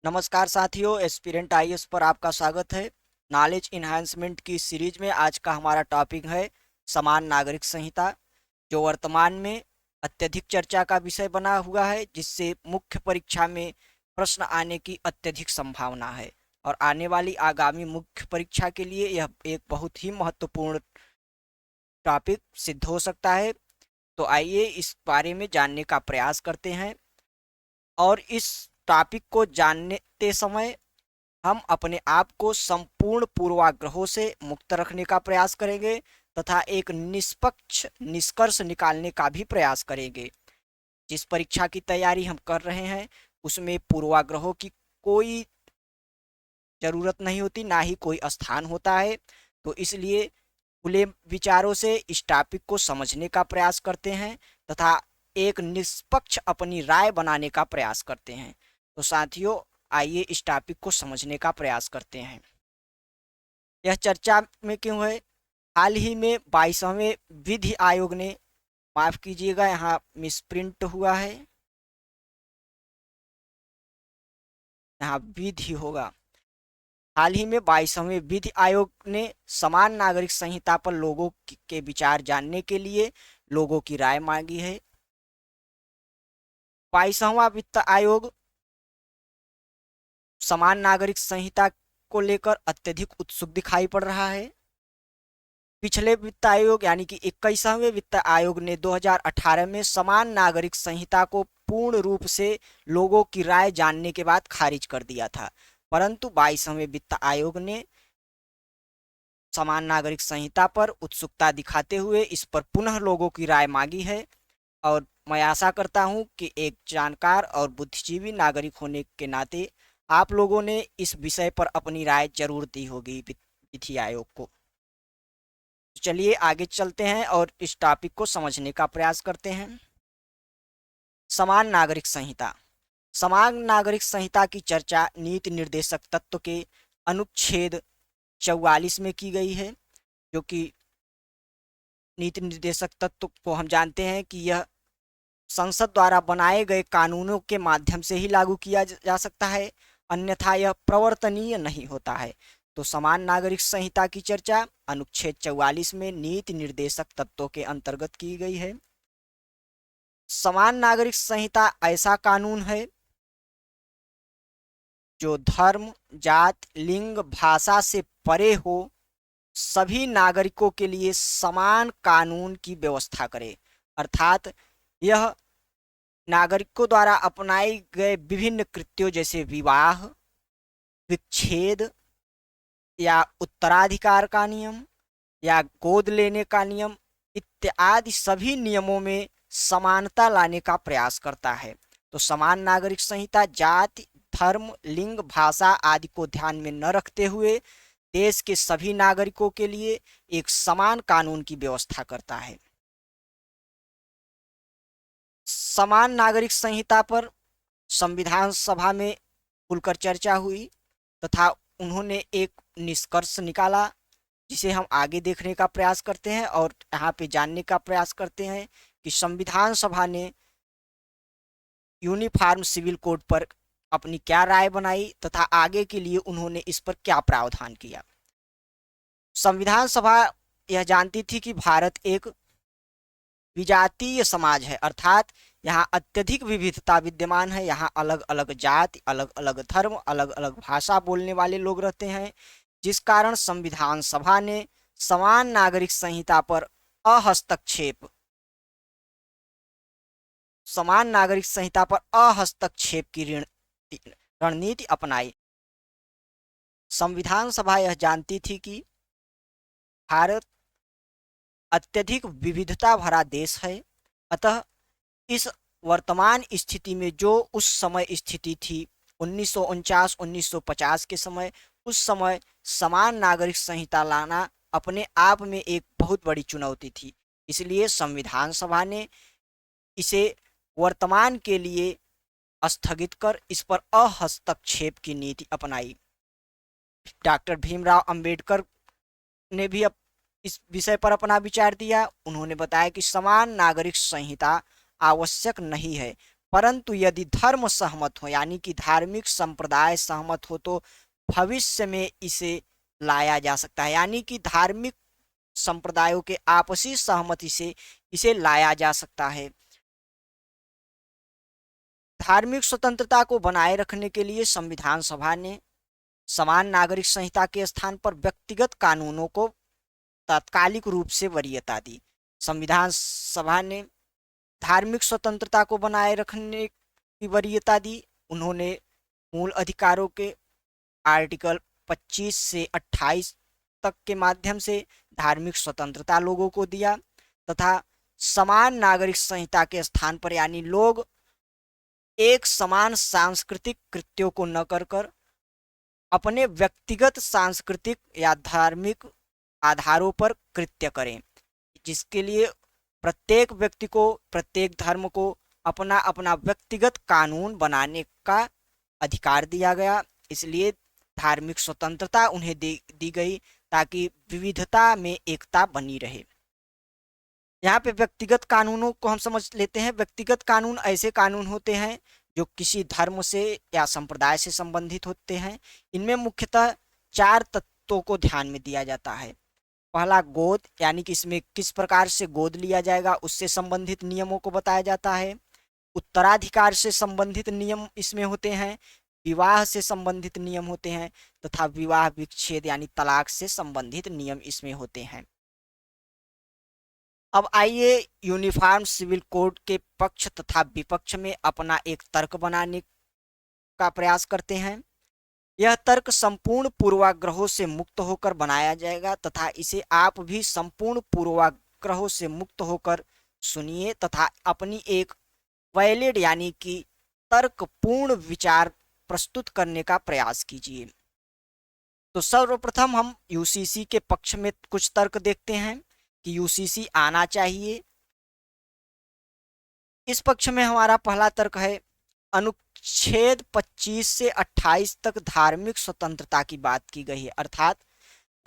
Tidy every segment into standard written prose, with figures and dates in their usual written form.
नमस्कार साथियों, aspirant IAS पर आपका स्वागत है। नॉलेज इन्हांसमेंट की सीरीज में आज का हमारा टॉपिक है समान नागरिक संहिता, जो वर्तमान में अत्यधिक चर्चा का विषय बना हुआ है, जिससे मुख्य परीक्षा में प्रश्न आने की अत्यधिक संभावना है और आने वाली आगामी मुख्य परीक्षा के लिए यह एक बहुत ही महत्वपूर्ण टॉपिक सिद्ध हो सकता है। तो आइए इस बारे में जानने का प्रयास करते हैं और इस टॉपिक को जानते समय हम अपने आप को संपूर्ण पूर्वाग्रहों से मुक्त रखने का प्रयास करेंगे तथा एक निष्पक्ष निष्कर्ष निकालने का भी प्रयास करेंगे। जिस परीक्षा की तैयारी हम कर रहे हैं उसमें पूर्वाग्रहों की कोई जरूरत नहीं होती, ना ही कोई स्थान होता है। तो इसलिए खुले विचारों से इस टॉपिक को समझने का प्रयास करते हैं तथा एक निष्पक्ष अपनी राय बनाने का प्रयास करते हैं। तो साथियों, आइए इस टॉपिक को समझने का प्रयास करते हैं। यह चर्चा में क्यों है? हाल ही में 22वें विधि आयोग ने, माफ कीजिएगा यहाँ मिसप्रिंट हुआ है, यहाँ विधि होगा। हाल ही में 22वें विधि आयोग ने समान नागरिक संहिता पर लोगों के विचार जानने के लिए लोगों की राय मांगी है। 22वां वित्त आयोग समान नागरिक संहिता को लेकर अत्यधिक उत्सुक दिखाई पड़ रहा है। पिछले वित्त आयोग यानी कि 21वें वित्त आयोग ने 2018 में समान नागरिक संहिता को पूर्ण रूप से लोगों की राय जानने के बाद खारिज कर दिया था, परंतु 22वें वित्त आयोग ने समान नागरिक संहिता पर उत्सुकता दिखाते हुए इस पर पुनः लोगों की राय मांगी है। और मैं आशा करता हूं कि एक जानकार और बुद्धिजीवी नागरिक होने के नाते आप लोगों ने इस विषय पर अपनी राय जरूर दी होगी विधि आयोग को। तो चलिए आगे चलते हैं और इस टॉपिक को समझने का प्रयास करते हैं। समान नागरिक संहिता। समान नागरिक संहिता की चर्चा नीति निर्देशक तत्व के अनुच्छेद 44 में की गई है, जो कि नीति निर्देशक तत्व को हम जानते हैं कि यह संसद द्वारा बनाए गए कानूनों के माध्यम से ही लागू किया जा सकता है, अन्यथा यह प्रवर्तनीय नहीं होता है। तो समान नागरिक संहिता की चर्चा अनुच्छेद 44 में नीति निर्देशक तत्वों के अंतर्गत की गई है। समान नागरिक संहिता ऐसा कानून है जो धर्म, जात, लिंग, भाषा से परे हो सभी नागरिकों के लिए समान कानून की व्यवस्था करे। अर्थात यह नागरिकों द्वारा अपनाए गए विभिन्न कृत्यों जैसे विवाह, विच्छेद या उत्तराधिकार का नियम या गोद लेने का नियम इत्यादि सभी नियमों में समानता लाने का प्रयास करता है। तो समान नागरिक संहिता जाति, धर्म, लिंग, भाषा आदि को ध्यान में न रखते हुए देश के सभी नागरिकों के लिए एक समान कानून की व्यवस्था करता है। समान नागरिक संहिता पर संविधान सभा में खुलकर चर्चा हुई तथा उन्होंने एक निष्कर्ष निकाला, जिसे हम आगे देखने का प्रयास करते हैं और यहाँ पे जानने का प्रयास करते हैं कि संविधान सभा ने यूनिफॉर्म सिविल कोड पर अपनी क्या राय बनाई तथा आगे के लिए उन्होंने इस पर क्या प्रावधान किया। संविधान सभा यह जानती थी कि भारत एक विजातीय समाज है, अर्थात यहाँ अत्यधिक विविधता विद्यमान है। यहाँ अलग अलग जाति, अलग अलग धर्म, अलग अलग भाषा बोलने वाले लोग रहते हैं, जिस कारण संविधान सभा ने समान नागरिक संहिता पर अहस्तक्षेप समान नागरिक संहिता पर अहस्तक्षेप की रणनीति अपनाई। संविधान सभा यह जानती थी कि भारत अत्यधिक विविधता भरा देश है, अतः इस वर्तमान स्थिति में जो उस समय स्थिति थी 1949-1950 के समय, उस समय समान नागरिक संहिता लाना अपने आप में एक बहुत बड़ी चुनौती थी। इसलिए संविधान सभा ने इसे वर्तमान के लिए स्थगित कर इस पर अहस्तक्षेप की नीति अपनाई। डॉक्टर भीमराव अंबेडकर ने भी इस विषय पर अपना विचार दिया। उन्होंने बताया कि समान नागरिक संहिता आवश्यक नहीं है, परंतु यदि धर्म सहमत हो यानी कि धार्मिक संप्रदाय सहमत हो तो भविष्य में इसे लाया जा सकता है, यानी कि धार्मिक संप्रदायों के आपसी सहमति से इसे लाया जा सकता है। धार्मिक स्वतंत्रता को बनाए रखने के लिए संविधान सभा ने समान नागरिक संहिता के स्थान पर व्यक्तिगत कानूनों को तात्कालिक रूप से वरीयता दी। संविधान सभा ने धार्मिक स्वतंत्रता को बनाए रखने की वरीयता दी। उन्होंने मूल अधिकारों के आर्टिकल 25 से 28 तक के माध्यम से धार्मिक स्वतंत्रता लोगों को दिया तथा समान नागरिक संहिता के स्थान पर यानी लोग एक समान सांस्कृतिक कृत्यों को न कर अपने व्यक्तिगत सांस्कृतिक या धार्मिक आधारों पर कृत्य करें, जिसके लिए प्रत्येक व्यक्ति को प्रत्येक धर्म को अपना अपना व्यक्तिगत कानून बनाने का अधिकार दिया गया। इसलिए धार्मिक स्वतंत्रता उन्हें दी गई ताकि विविधता में एकता बनी रहे। यहाँ पे व्यक्तिगत कानूनों को हम समझ लेते हैं। व्यक्तिगत कानून ऐसे कानून होते हैं जो किसी धर्म से या संप्रदाय से संबंधित होते हैं। इनमें मुख्यतः 4 तत्वों को ध्यान में दिया जाता है। पहला गोद, यानी कि इसमें किस प्रकार से गोद लिया जाएगा उससे संबंधित नियमों को बताया जाता है। उत्तराधिकार से संबंधित नियम इसमें होते हैं। विवाह से संबंधित नियम होते हैं तथा विवाह विच्छेद यानी तलाक से संबंधित नियम इसमें होते हैं। अब आइए यूनिफॉर्म सिविल कोड के पक्ष तथा विपक्ष में अपना एक तर्क बनाने का प्रयास करते हैं। यह तर्क संपूर्ण पूर्वाग्रहों से मुक्त होकर बनाया जाएगा तथा इसे आप भी संपूर्ण पूर्वाग्रहों से मुक्त होकर सुनिए तथा अपनी एक वैलिड यानी कि तर्कपूर्ण विचार प्रस्तुत करने का प्रयास कीजिए। तो सर्वप्रथम हम यूसीसी के पक्ष में कुछ तर्क देखते हैं कि यूसीसी आना चाहिए। इस पक्ष में हमारा पहला तर्क है, अनुच्छेद 25 से 28 तक धार्मिक स्वतंत्रता की बात की गई है, अर्थात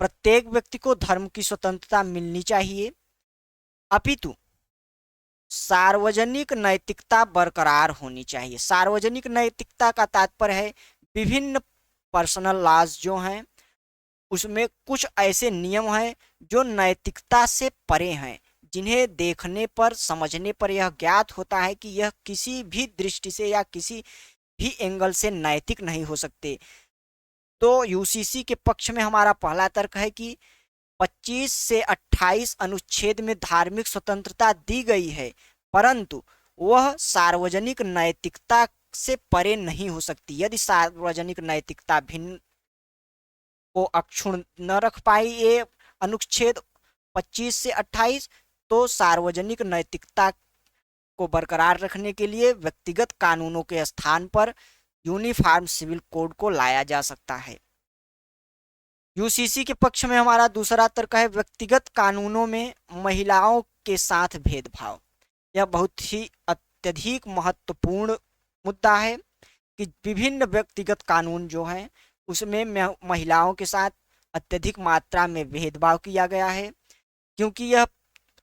प्रत्येक व्यक्ति को धर्म की स्वतंत्रता मिलनी चाहिए, अपितु सार्वजनिक नैतिकता बरकरार होनी चाहिए। सार्वजनिक नैतिकता का तात्पर्य है विभिन्न पर्सनल लॉज जो हैं उसमें कुछ ऐसे नियम हैं जो नैतिकता से परे हैं, जिन्हें देखने पर समझने पर यह ज्ञात होता है कि यह किसी भी दृष्टि से या किसी भी एंगल से नैतिक नहीं हो सकते। तो यूसीसी के पक्ष में हमारा पहला तर्क है कि 25 से 28 अनुच्छेद में धार्मिक स्वतंत्रता दी गई है, परंतु वह सार्वजनिक नैतिकता से परे नहीं हो सकती। यदि सार्वजनिक नैतिकता भिन्न को अक्षुण्ण न रख पाई ये अनुच्छेद 25 से 28, तो सार्वजनिक नैतिकता को बरकरार रखने के लिए व्यक्तिगत कानूनों के स्थान पर यूनिफॉर्म सिविल कोड को लाया जा सकता है। यूसीसी के पक्ष में हमारा दूसरा तर्क है, व्यक्तिगत कानूनों में महिलाओं के साथ भेदभाव। यह बहुत ही अत्यधिक महत्वपूर्ण मुद्दा है कि विभिन्न व्यक्तिगत कानून जो हैं उसमें महिलाओं के साथ अत्यधिक मात्रा में भेदभाव किया गया है, क्योंकि यह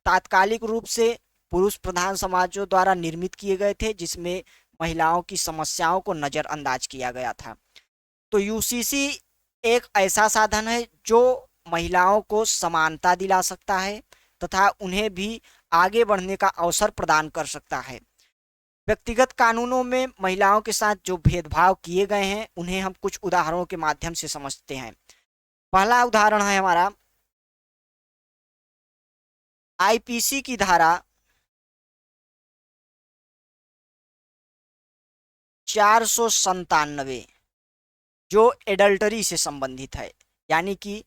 तात्कालिक रूप से पुरुष प्रधान समाजों द्वारा निर्मित किए गए थे, जिसमें महिलाओं की समस्याओं को नज़रअंदाज किया गया था। तो यूसीसी एक ऐसा साधन है जो महिलाओं को समानता दिला सकता है तथा उन्हें भी आगे बढ़ने का अवसर प्रदान कर सकता है। व्यक्तिगत कानूनों में महिलाओं के साथ जो भेदभाव किए गए हैं उन्हें हम कुछ उदाहरणों के माध्यम से समझते हैं। पहला उदाहरण है हमारा आईपीसी की धारा 497 जो एडल्टरी से संबंधित है, यानी कि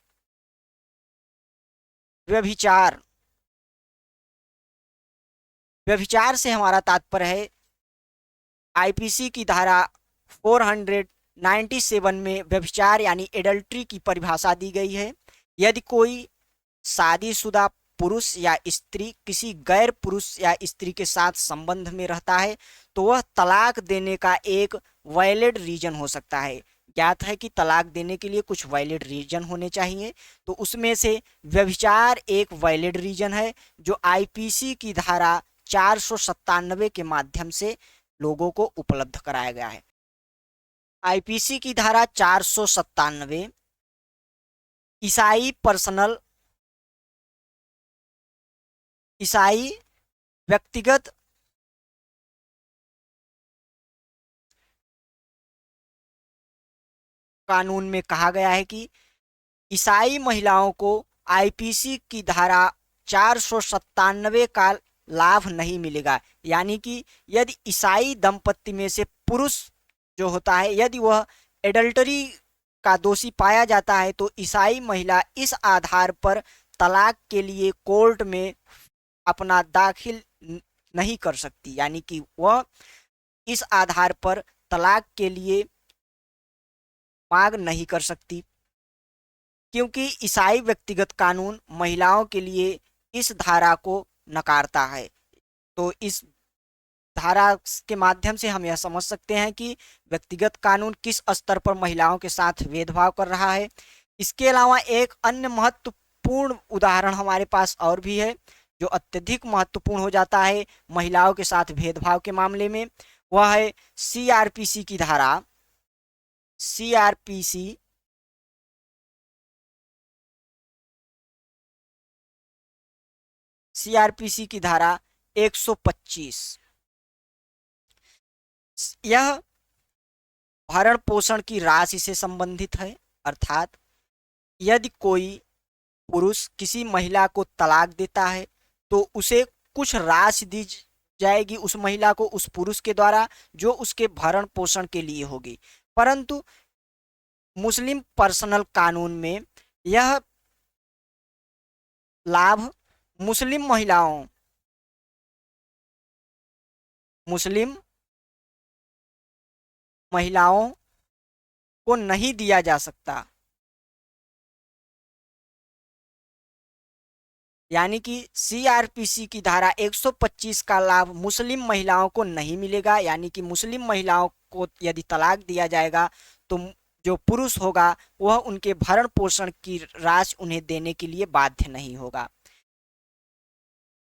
व्यभिचार। व्यभिचार से हमारा तात्पर्य है आईपीसी की धारा 497 में व्यभिचार यानी एडल्ट्री की परिभाषा दी गई है। यदि कोई शादीशुदा पुरुष या स्त्री किसी गैर पुरुष या स्त्री के साथ संबंध में रहता है तो वह तलाक देने का एक वैलिड रीजन हो सकता है। ज्ञात है कि तलाक देने के लिए कुछ वैलिड रीजन होने चाहिए, तो उसमें से व्यभिचार एक वैलिड रीजन है जो आईपीसी की धारा 497 के माध्यम से लोगों को उपलब्ध कराया गया है। आईपीसी की धारा 497 ईसाई पर्सनल ईसाई व्यक्तिगत कानून में कहा गया है कि ईसाई महिलाओं को आईपीसी की धारा 497 का लाभ नहीं मिलेगा। यानी कि यदि ईसाई दंपत्ति में से पुरुष जो होता है, यदि वह एडल्टरी का दोषी पाया जाता है, तो ईसाई महिला इस आधार पर तलाक के लिए कोर्ट में अपना दाखिल नहीं कर सकती। यानी कि वह इस आधार पर तलाक के लिए मांग नहीं कर सकती, क्योंकि ईसाई व्यक्तिगत कानून महिलाओं के लिए इस धारा को नकारता है। तो इस धारा के माध्यम से हम यह समझ सकते हैं कि व्यक्तिगत कानून किस स्तर पर महिलाओं के साथ भेदभाव कर रहा है। इसके अलावा एक अन्य महत्वपूर्ण उदाहरण हमारे पास और भी है, जो अत्यधिक महत्वपूर्ण हो जाता है महिलाओं के साथ भेदभाव के मामले में। वह है सीआरपीसी की धारा सीआरपीसी सीआरपीसी की धारा 125। यह भरण पोषण की राशि से संबंधित है। अर्थात यदि कोई पुरुष किसी महिला को तलाक देता है तो उसे कुछ राशि दी जाएगी उस महिला को, उस पुरुष के द्वारा, जो उसके भरण पोषण के लिए होगी। परंतु मुस्लिम पर्सनल कानून में यह लाभ मुस्लिम महिलाओं को नहीं दिया जा सकता। यानी कि सीआरपीसी की धारा 125 का लाभ मुस्लिम महिलाओं को नहीं मिलेगा। यानी कि मुस्लिम महिलाओं को यदि तलाक दिया जाएगा तो जो पुरुष होगा वह उनके भरण पोषण की राशि उन्हें देने के लिए बाध्य नहीं होगा।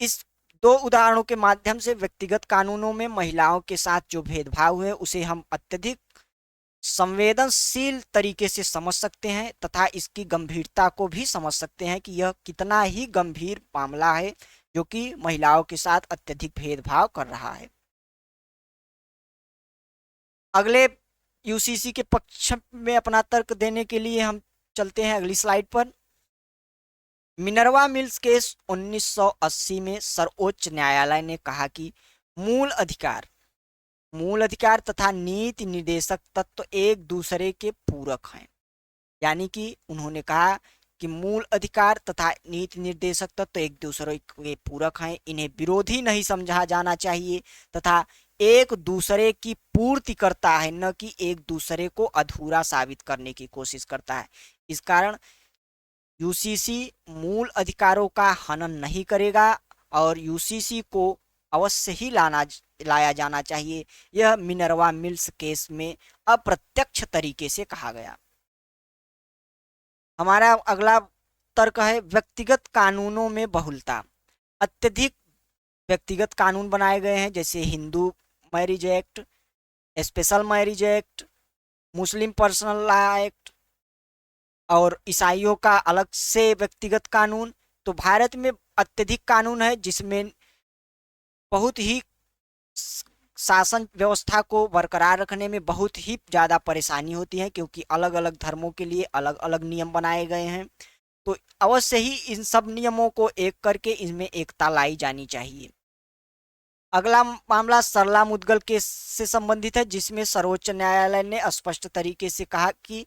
इस दो उदाहरणों के माध्यम से व्यक्तिगत कानूनों में महिलाओं के साथ जो भेदभाव है उसे हम अत्यधिक संवेदनशील तरीके से समझ सकते हैं तथा इसकी गंभीरता को भी समझ सकते हैं कि यह कितना ही गंभीर मामला है जो कि महिलाओं के साथ अत्यधिक भेदभाव कर रहा है। अगले यूसीसी के पक्ष में अपना तर्क देने के लिए हम चलते हैं अगली स्लाइड पर। मिनर्वा मिल्स केस 1980 में सर्वोच्च न्यायालय ने कहा कि मूल अधिकार तथा नीति निर्देशक तत्व एक दूसरे के पूरक हैं। यानी कि उन्होंने कहा कि मूल अधिकार तथा नीति निर्देशक तत्व एक दूसरे के पूरक हैं, इन्हें विरोधी नहीं समझा जाना चाहिए तथा एक दूसरे की पूर्ति करता है, न कि एक दूसरे को अधूरा साबित करने की कोशिश करता है। इस कारण यूसीसी मूल अधिकारों का हनन नहीं करेगा और यूसीसी को अवश्य ही लाया जाना चाहिए। यह मिनर्वा मिल्स केस में अप्रत्यक्ष तरीके से कहा गया। हमारा अगला तर्क है व्यक्तिगत कानूनों में बहुलता। अत्यधिक व्यक्तिगत कानून बनाए गए हैं, जैसे Hindu Marriage Act, Special Marriage Act, Muslim Personal Law Act और ईसाइयों का अलग से व्यक्तिगत कानून। तो भारत में अत्यधिक कानून है जिसमें बहुत ही शासन व्यवस्था को बरकरार रखने में बहुत ही ज़्यादा परेशानी होती है, क्योंकि अलग अलग धर्मों के लिए अलग अलग नियम बनाए गए हैं। तो अवश्य ही इन सब नियमों को एक करके इनमें एकता लाई जानी चाहिए। अगला मामला सरला मुद्गल केस से संबंधित है, जिसमें सर्वोच्च न्यायालय ने स्पष्ट तरीके से कहा कि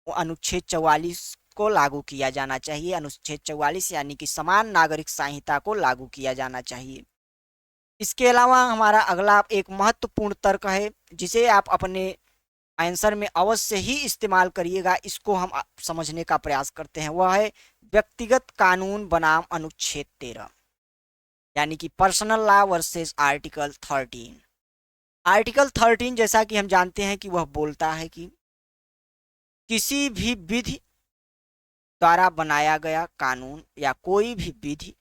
अनुच्छेद 44 को लागू किया जाना चाहिए। अनुच्छेद 44 यानी कि समान नागरिक संहिता को लागू किया जाना चाहिए। इसके अलावा हमारा अगला एक महत्वपूर्ण तर्क है जिसे आप अपने आंसर में अवश्य ही इस्तेमाल करिएगा, इसको हम समझने का प्रयास करते हैं। वह है व्यक्तिगत कानून बनाम अनुच्छेद 13, यानी कि personal law versus article 13। Article 13 जैसा कि हम जानते हैं कि वह बोलता है कि किसी भी विधि द्वारा बनाया गया कानून या कोई भी विधि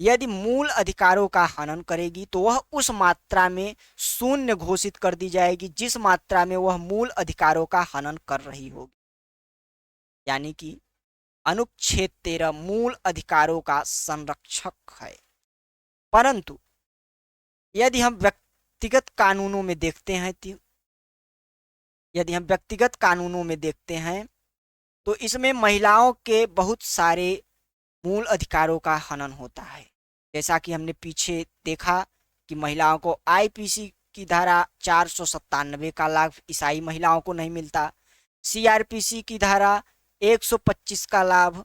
यदि मूल अधिकारों का हनन करेगी तो वह उस मात्रा में शून्य घोषित कर दी जाएगी जिस मात्रा में वह मूल अधिकारों का हनन कर रही होगी। यानी कि अनुच्छेद 13 मूल अधिकारों का संरक्षक है। परंतु यदि हम व्यक्तिगत कानूनों में देखते हैं तो इसमें महिलाओं के बहुत सारे मूल अधिकारों का हनन होता है। जैसा कि हमने पीछे देखा कि महिलाओं को आईपीसी की धारा 497 का लाभ ईसाई महिलाओं को नहीं मिलता, सीआरपीसी की धारा 125 का लाभ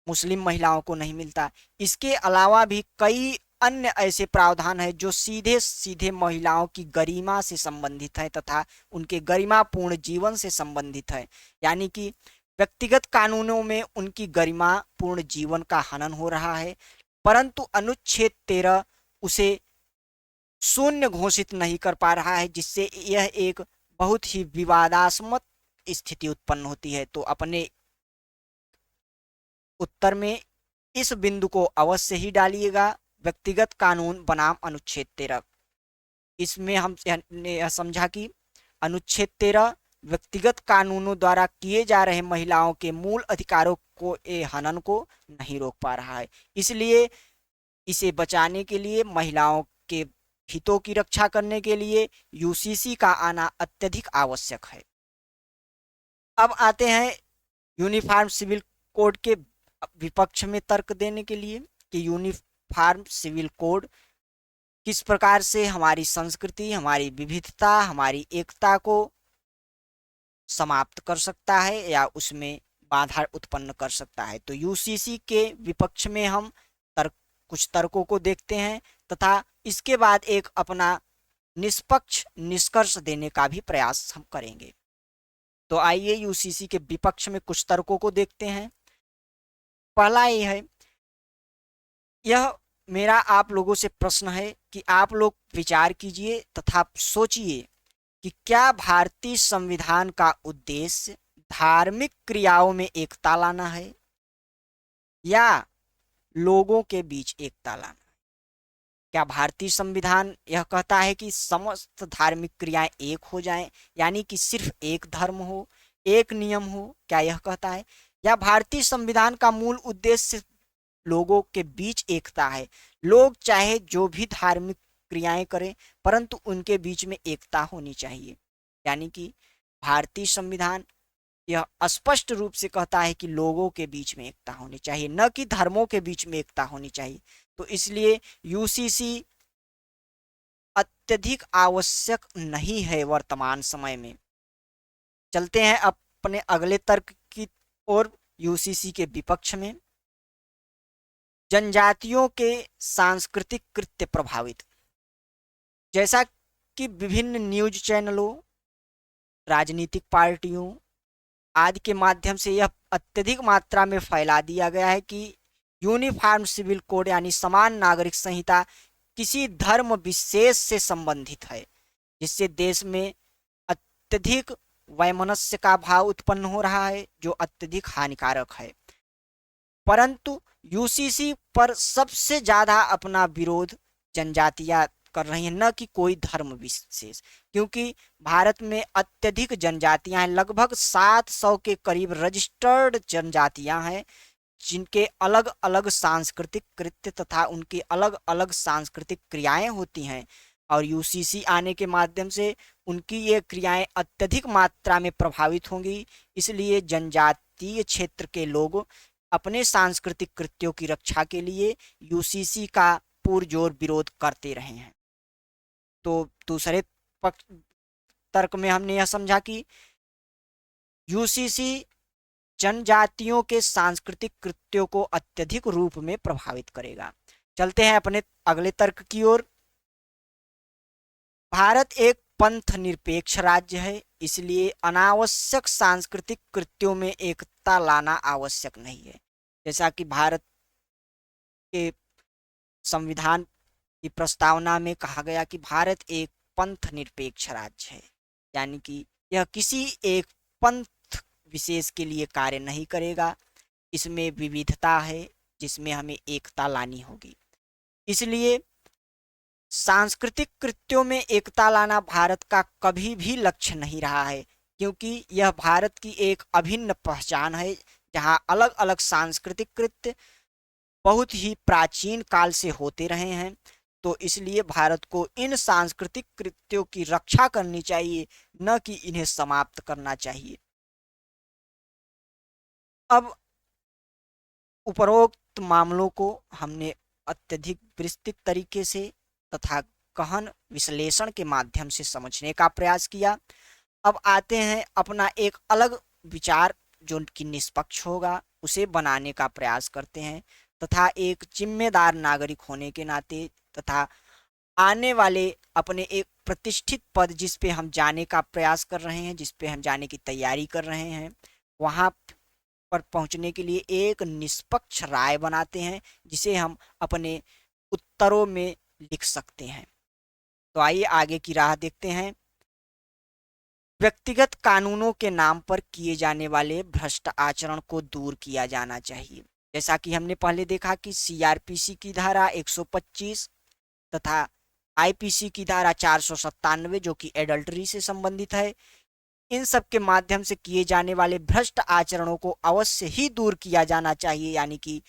मुस्लिम महिलाओं को नहीं मिलता। इसके अलावा भी कई अन्य ऐसे प्रावधान हैं जो सीधे सीधे महिलाओं की गरिमा से संबंधित है तथा उनके गरिमापूर्ण जीवन से संबंधित है। यानी कि व्यक्तिगत कानूनों में उनकी गरिमापूर्ण जीवन का हनन हो रहा है, परंतु अनुच्छेद 13 उसे शून्य घोषित नहीं कर पा रहा है, जिससे यह एक बहुत ही विवादास्पद स्थिति उत्पन्न होती है। तो अपने उत्तर में इस बिंदु को अवश्य ही डालिएगा, व्यक्तिगत कानून बनाम अनुच्छेद 13। इसमें हमने यह समझा कि अनुच्छेद 13 व्यक्तिगत कानूनों द्वारा किए जा रहे महिलाओं के मूल अधिकारों को हनन को नहीं रोक पा रहा है, इसलिए इसे बचाने के लिए, महिलाओं के हितों की रक्षा करने के लिए यूसीसी का आना अत्यधिक आवश्यक है। अब आते हैं यूनिफॉर्म सिविल कोड के विपक्ष में तर्क देने के लिए कि यूनिफॉर्म सिविल कोड किस प्रकार से हमारी संस्कृति, हमारी विविधता, हमारी एकता को समाप्त कर सकता है या उसमें बाधा उत्पन्न कर सकता है। तो यूसीसी के विपक्ष में हम कुछ तर्कों को देखते हैं तथा इसके बाद एक अपना निष्पक्ष निष्कर्ष देने का भी प्रयास हम करेंगे। तो आइए यूसीसी के विपक्ष में कुछ तर्कों को देखते हैं। पहला ये है, यह मेरा आप लोगों से प्रश्न है कि आप लोग विचार कीजिए तथा सोचिए कि क्या भारतीय संविधान का उद्देश्य धार्मिक क्रियाओं में एकता लाना है या लोगों के बीच एकता लाना? क्या भारतीय संविधान यह कहता है कि समस्त धार्मिक क्रियाएं एक हो जाएं, यानी कि सिर्फ एक धर्म हो, एक नियम हो? क्या यह कहता है? या भारतीय संविधान का मूल उद्देश्य लोगों के बीच एकता है, लोग चाहे जो भी धार्मिक क्रियाएं करें परंतु उनके बीच में एकता होनी चाहिए? यानी कि भारतीय संविधान यह स्पष्ट रूप से कहता है कि लोगों के बीच में एकता होनी चाहिए, न कि धर्मों के बीच में एकता होनी चाहिए। तो इसलिए यूसीसी अत्यधिक आवश्यक नहीं है वर्तमान समय में। चलते हैं अपने अगले तर्क की ओर, यूसीसी के विपक्ष में। जनजातियों के सांस्कृतिक कृत्य प्रभावित। जैसा कि विभिन्न न्यूज चैनलों, राजनीतिक पार्टियों आदि के माध्यम से यह अत्यधिक मात्रा में फैला दिया गया है कि यूनिफॉर्म सिविल कोड यानी समान नागरिक संहिता किसी धर्म विशेष से संबंधित है, जिससे देश में अत्यधिक वैमनस्य का भाव उत्पन्न हो रहा है जो अत्यधिक हानिकारक है। परंतु यूसीसी पर सबसे ज्यादा अपना विरोध जनजातियां कर रही हैं, न कि कोई धर्म विशेष, क्योंकि भारत में अत्यधिक जनजातियां हैं। लगभग 700 के करीब रजिस्टर्ड जनजातियां हैं जिनके अलग अलग सांस्कृतिक कृत्य तथा उनकी अलग अलग सांस्कृतिक क्रियाएं होती हैं, और यूसीसी आने के माध्यम से उनकी ये क्रियाएं अत्यधिक मात्रा में प्रभावित होंगी। इसलिए जनजातीय क्षेत्र के लोग अपने सांस्कृतिक कृत्यों की रक्षा के लिए यूसीसी का पुरजोर विरोध करते रहे हैं। तो दूसरे तर्क में हमने यह समझा कि यूसीसी जनजातियों के सांस्कृतिक कृत्यों को अत्यधिक रूप में प्रभावित करेगा। चलते हैं अपने अगले तर्क की ओर। भारत एक पंथ निरपेक्ष राज्य है, इसलिए अनावश्यक सांस्कृतिक कृत्यों में एकता लाना आवश्यक नहीं है। जैसा कि भारत के संविधान की प्रस्तावना में कहा गया कि भारत एक पंथ निरपेक्ष राज्य है, यानी कि यह किसी एक पंथ विशेष के लिए कार्य नहीं करेगा। इसमें विविधता है जिसमें हमें एकता लानी होगी। इसलिए सांस्कृतिक कृत्यों में एकता लाना भारत का कभी भी लक्ष्य नहीं रहा है, क्योंकि यह भारत की एक अभिन्न पहचान है, जहां अलग अलग सांस्कृतिक कृत्य बहुत ही प्राचीन काल से होते रहे हैं। तो इसलिए भारत को इन सांस्कृतिक कृत्यों की रक्षा करनी चाहिए, न कि इन्हें समाप्त करना चाहिए। अब उपरोक्त मामलों को हमने अत्यधिक विस्तृत तरीके से तथा गहन विश्लेषण के माध्यम से समझने का प्रयास किया। अब आते हैं अपना एक अलग विचार जो कि निष्पक्ष होगा, उसे बनाने का प्रयास करते हैं, तथा एक जिम्मेदार नागरिक होने के नाते तथा आने वाले अपने एक प्रतिष्ठित पद जिस पे हम जाने का प्रयास कर रहे हैं, जिस पे हम जाने की तैयारी कर रहे हैं, वहां पर पहुंचने के लिए एक निष्पक्ष राय बनाते हैं, जिसे हम अपने उत्तरों में लिख सकते हैं। तो आइए आगे की राह देखते हैं। व्यक्तिगत कानूनों के नाम पर किए जाने वाले भ्रष्ट आचरण को दूर किया जाना चाहिए। जैसा कि हमने पहले देखा कि सीआरपीसी की धारा 125 तथा आईपीसी की धारा 497 जो कि एडल्ट्री से संबंधित है, इन सब के माध्यम से किए जाने वाले भ्रष्ट आचरणों को अवश्य ही दूर किया जाना चाहिए, यानी कि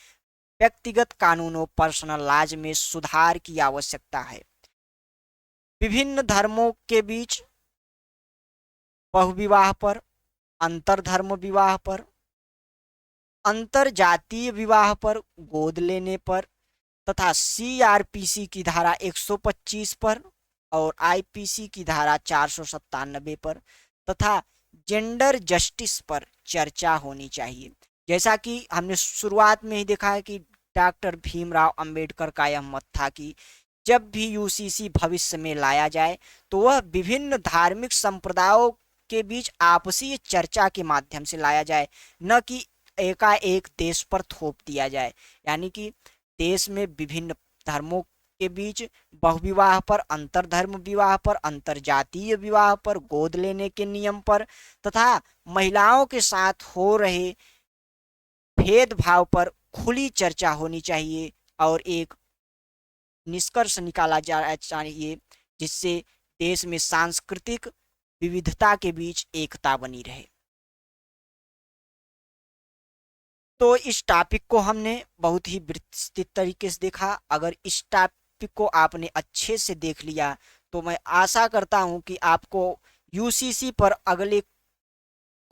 व्यक्तिगत कानूनों पर्सनल लॉज में सुधार की आवश्यकता है। विभिन्न धर्मों के बीच बहुविवाह पर, अंतरधर्म विवाह पर, अंतर जातीय विवाह पर, गोद लेने पर तथा सीआरपीसी की धारा 125 पर और आईपीसी की धारा 497 पर तथा जेंडर जस्टिस पर चर्चा होनी चाहिए। जैसा कि हमने शुरुआत में ही देखा है कि डॉक्टर भीमराव अंबेडकर का यह मत था कि जब भी यूसीसी भविष्य में लाया जाए तो वह विभिन्न धार्मिक संप्रदायों के बीच आपसी चर्चा के माध्यम से लाया जाए, न कि एकाएक देश पर थोप दिया जाए। यानी कि देश में विभिन्न धर्मों के बीच बहुविवाह पर, अंतरधर्म विवाह पर, अंतरजातीय विवाह पर, गोद लेने के नियम पर तथा महिलाओं के साथ हो रहे भेदभाव पर खुली चर्चा होनी चाहिए और एक निष्कर्ष निकाला जाना चाहिए, जिससे देश में सांस्कृतिक विविधता के बीच एकता बनी रहे। तो इस टॉपिक को हमने बहुत ही विस्तृत तरीके से देखा। अगर इस टॉपिक को आपने अच्छे से देख लिया तो मैं आशा करता हूं कि आपको यूसीसी पर अगले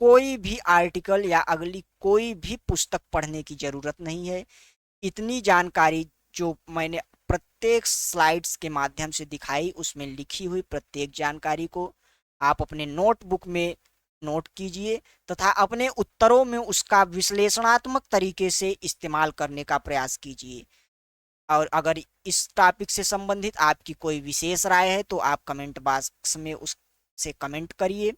कोई भी आर्टिकल या अगली कोई भी पुस्तक पढ़ने की जरूरत नहीं है। इतनी जानकारी जो मैंने प्रत्येक स्लाइड्स के माध्यम से दिखाई, उसमें लिखी हुई प्रत्येक जानकारी को आप अपने नोटबुक में नोट कीजिए तथा अपने उत्तरों में उसका विश्लेषणात्मक तरीके से इस्तेमाल करने का प्रयास कीजिए। और अगर इस टॉपिक से संबंधित आपकी कोई विशेष राय है तो आप कमेंट बॉक्स में उससे कमेंट करिए।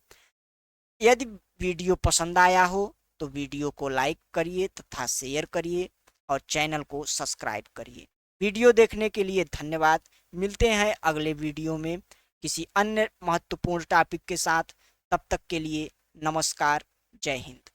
यदि वीडियो पसंद आया हो तो वीडियो को लाइक करिए तथा शेयर करिए और चैनल को सब्सक्राइब करिए। वीडियो देखने के लिए धन्यवाद। मिलते हैं अगले वीडियो में किसी अन्य महत्वपूर्ण टॉपिक के साथ। तब तक के लिए नमस्कार, जय हिंद।